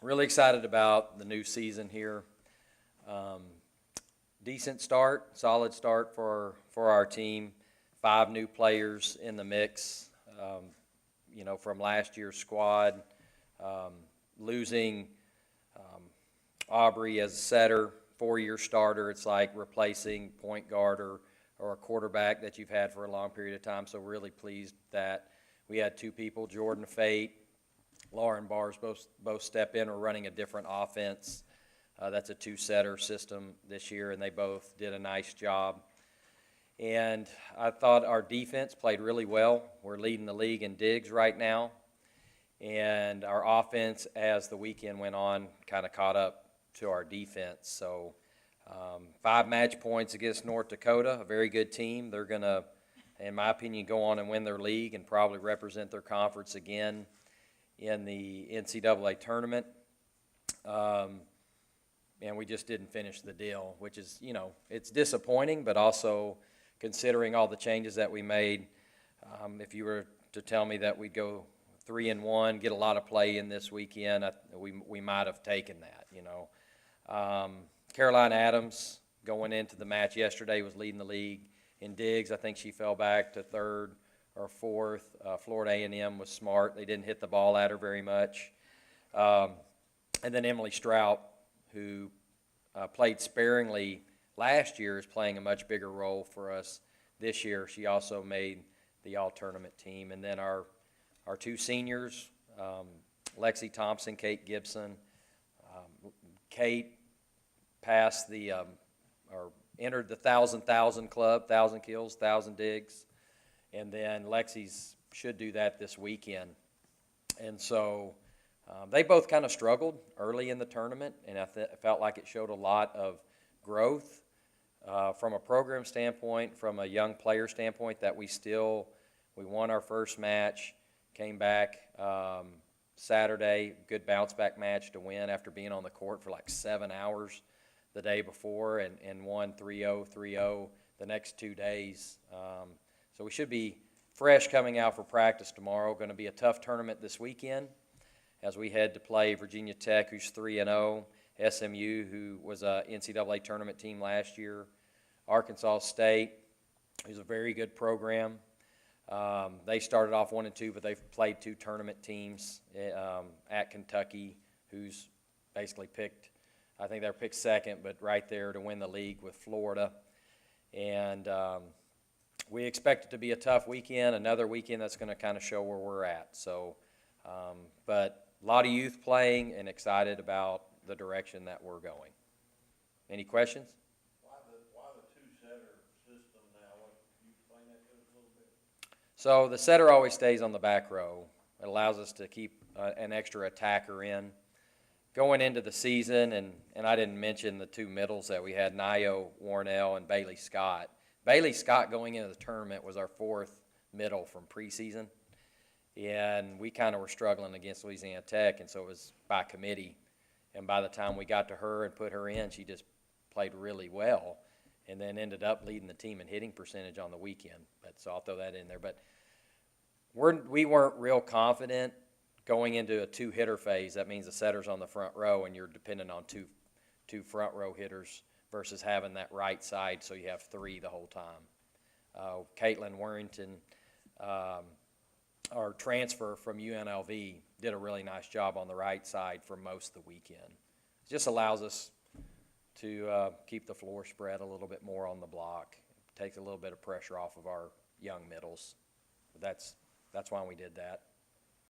Really excited about the new season here. Decent start, solid start for our team. 5 new players in the mix, from last year's squad. Losing Aubrey as a setter, 4-year starter, it's like replacing point guard or a quarterback that you've had for a long period of time, so really pleased that we had 2 people, Jordan Fate, Lauren Bars, both step in. We're running a different offense. That's a 2-setter system this year, and they both did a nice job. And I thought our defense played really well. We're leading the league in digs right now. And our offense, as the weekend went on, kind of caught up to our defense. So 5 match points against North Dakota, a very good team. They're going to, in my opinion, go on and win their league and probably represent their conference again in the NCAA tournament. And we just didn't finish the deal, which is, it's disappointing, but also considering all the changes that we made, if you were to tell me that we'd go 3-1, get a lot of play in this weekend, we might have taken that, Caroline Adams, going into the match yesterday, was leading the league in digs. I think she fell back to 3rd or 4th. Florida A&M was smart. They didn't hit the ball at her very much. And then Emily Strout, who played sparingly last year, is playing a much bigger role for us this year. She also made the all-tournament team. And then our 2 seniors, Lexi Thompson, Kate Gibson. Kate passed or entered the 1,000 club, 1,000 kills, 1,000 digs. And then Lexi's should do that this weekend. And so they both kind of struggled early in the tournament, and I felt like it showed a lot of growth from a program standpoint, from a young player standpoint, that we won our first match, came back Saturday, good bounce-back match to win after being on the court for like 7 hours the day before, and won 3-0, 3-0 the next 2 days. So we should be fresh coming out for practice tomorrow. Going to be a tough tournament this weekend as we head to play Virginia Tech, who's 3-0, SMU, who was a NCAA tournament team last year, Arkansas State, who's a very good program. They started off 1-2, but they've played 2 tournament teams at Kentucky, who's basically picked, I think they're picked 2nd, but right there to win the league with Florida. And we expect it to be a tough weekend, another weekend that's going to kind of show where we're at. So, but a lot of youth playing, and excited about the direction that we're going. Any questions? Why the 2-setter system now? Can you explain that to us a little bit? So the setter always stays on the back row. It allows us to keep an extra attacker in. Going into the season, and I didn't mention the 2 middles that we had, Nio Warnell and Bailey Scott. Bailey Scott, going into the tournament, was our 4th middle from preseason. And we kind of were struggling against Louisiana Tech, and so it was by committee. And by the time we got to her and put her in, she just played really well, and then ended up leading the team in hitting percentage on the weekend. So I'll throw that in there. But we weren't real confident going into a 2-hitter phase. That means the setter's on the front row, and you're dependent on two front row hitters versus having that right side, so you have 3 the whole time. Caitlin Warrington, our transfer from UNLV, did a really nice job on the right side for most of the weekend. It just allows us to keep the floor spread a little bit more on the block. It takes a little bit of pressure off of our young middles. That's why we did that.